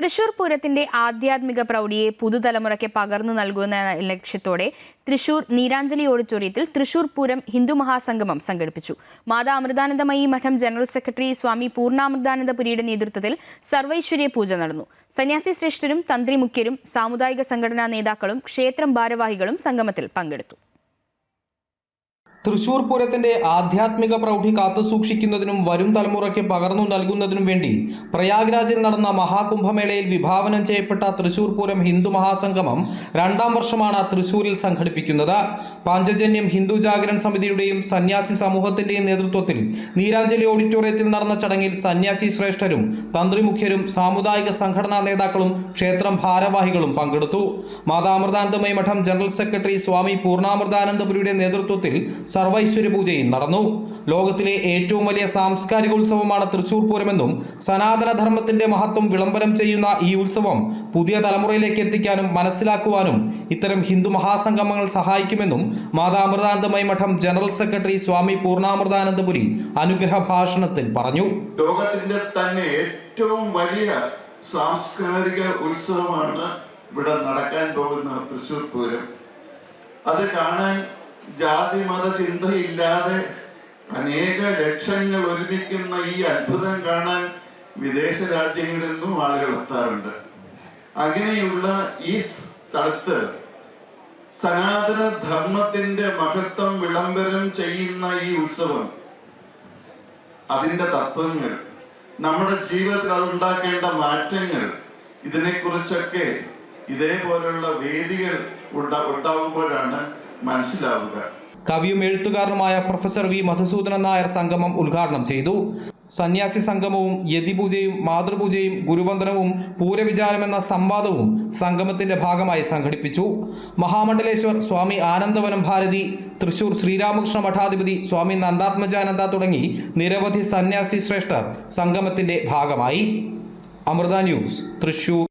തൃശൂർ പൂരത്തിന്റെ ആധ്യാത്മിക പ്രൗഢിയെ പുതുതലമുറയ്ക്ക് പകർന്നു നൽകുന്ന ലക്ഷ്യത്തോടെ തൃശൂർ നീരാഞ്ജലി ഓഡിറ്റോറിയത്തിൽ തൃശൂർ പൂരം ഹിന്ദു മഹാസംഗമം സംഘടിപ്പിച്ചു. മാതാ അമൃതാനന്ദമയി മഠം ജനറൽ സെക്രട്ടറി സ്വാമി പൂർണ്ണാമൃതാനന്ദപുരിയുടെ നേതൃത്വത്തിൽ സർവൈശ്വര്യ പൂജ നടന്നു. സന്യാസി ശ്രേഷ്ഠരും തന്ത്രി മുഖ്യരും സാമുദായിക സംഘടനാ നേതാക്കളും ക്ഷേത്രം ഭാരവാഹികളും സംഗമത്തിൽ പങ്കെടുത്തു. തൃശൂർ പൂരത്തിന്റെ ആധ്യാത്മിക പ്രൗഢി കാത്തുസൂക്ഷിക്കുന്നതിനും വരും തലമുറയ്ക്ക് പകർന്നു നൽകുന്നതിനും വേണ്ടി പ്രയാഗ്രാജിൽ നടന്ന മഹാകുംഭമേളയിൽ വിഭാവനം ചെയ്യപ്പെട്ട തൃശൂർ പൂരം ഹിന്ദു മഹാസംഗമം 2ാം വർഷമാണ് തൃശൂരിൽ സംഘടിപ്പിക്കുന്നത്. പാഞ്ചജന്യം ഹിന്ദു ജാഗരൺ സമിതിയുടെയും സന്യാസി സമൂഹത്തിന്റെയും നേതൃത്വത്തിൽ നീരാഞ്ജലി ഓഡിറ്റോറിയത്തിൽ നടന്ന ചടങ്ങിൽ സന്യാസി ശ്രേഷ്ഠരും തന്ത്രിമുഖ്യരും സാമുദായിക സംഘടനാ നേതാക്കളും ക്ഷേത്രം ഭാരവാഹികളും പങ്കെടുത്തു. മാതാ അമൃതാനന്ദമയി മഠം ജനറൽ സെക്രട്ടറി സ്വാമി പൂർണ്ണാമൃതാനന്ദപുരിയുടെ നേതൃത്വത്തിൽ സർവൈശ്വര്യ പൂജയും നടന്നു. ലോകത്തിലെ ഏറ്റവും വലിയ സാംസ്കാരിക ഉത്സവമാണ് തൃശൂർ പൂരമെന്നും സനാതനധർമ്മത്തിന്റെ മഹത്വം വിളംബരം ചെയ്യുന്ന ഈ ഉത്സവം പുതിയ തലമുറയിലേക്ക് എത്തിക്കാനും മനസ്സിലാക്കുവാനും ഇത്തരം ഹിന്ദു മഹാസംഗമങ്ങൾ സഹായിക്കുമെന്നും മാതാ അമൃതാനന്ദമയി മഠം ജനറൽ സെക്രട്ടറി സ്വാമി പൂർണ്ണാമൃതാനന്ദപുരി അനുഗ്രഹ ഭാഷണത്തിൽ പറഞ്ഞു. ലോകത്തിന്റെ തന്നെ ഏറ്റവും വലിയ സാംസ്കാരിക ഉത്സവമാണ് ഇവിടെ നടക്കാൻ പോകുന്ന തൃശൂർ പൂരം. അത് കാണാൻ ജാതി മത ചിന്തയില്ലാതെ അനേക ലക്ഷങ്ങൾ ഒരുമിക്കുന്ന ഈ അത്ഭുതം കാണാൻ വിദേശ രാജ്യങ്ങളിൽ നിന്നും ആളുകൾ എത്താറുണ്ട്. അങ്ങനെയുള്ള ഈ സ്ഥലത്ത് സനാതന ധർമ്മത്തിന്റെ മഹത്വം വിളംബരം ചെയ്യുന്ന ഈ ഉത്സവം, അതിൻ്റെ തത്വങ്ങൾ, നമ്മുടെ ജീവിതത്തിൽ അതുണ്ടാക്കേണ്ട മാറ്റങ്ങൾ, ഇതിനെക്കുറിച്ചൊക്കെ ഇതേപോലുള്ള വേദികൾ ഉണ്ടാകുമ്പോഴാണ് മനസ്സിലാവുക. കവിയും എഴുത്തുകാരനുമായ പ്രൊഫസർ വി മധുസൂദനൻ നായർ സംഗമം ഉദ്ഘാടനം ചെയ്തു. സന്യാസി സംഗമവും യതിപൂജയും മാതൃപൂജയും ഗുരുവന്ദനവും പൂരവിചാരം എന്ന സംവാദവും സംഗമത്തിന്റെ ഭാഗമായി സംഘടിപ്പിച്ചു. മഹാമണ്ഡലേശ്വർ സ്വാമി ആനന്ദവനം ഭാരതി, തൃശൂർ ശ്രീരാമകൃഷ്ണ മഠാധിപതി സ്വാമി നന്ദാത്മജാനന്ദ തുടങ്ങി നിരവധി സന്യാസി ശ്രേഷ്ഠർ സംഗമത്തിന്റെ ഭാഗമായി. അമൃത ന്യൂസ്, തൃശൂർ.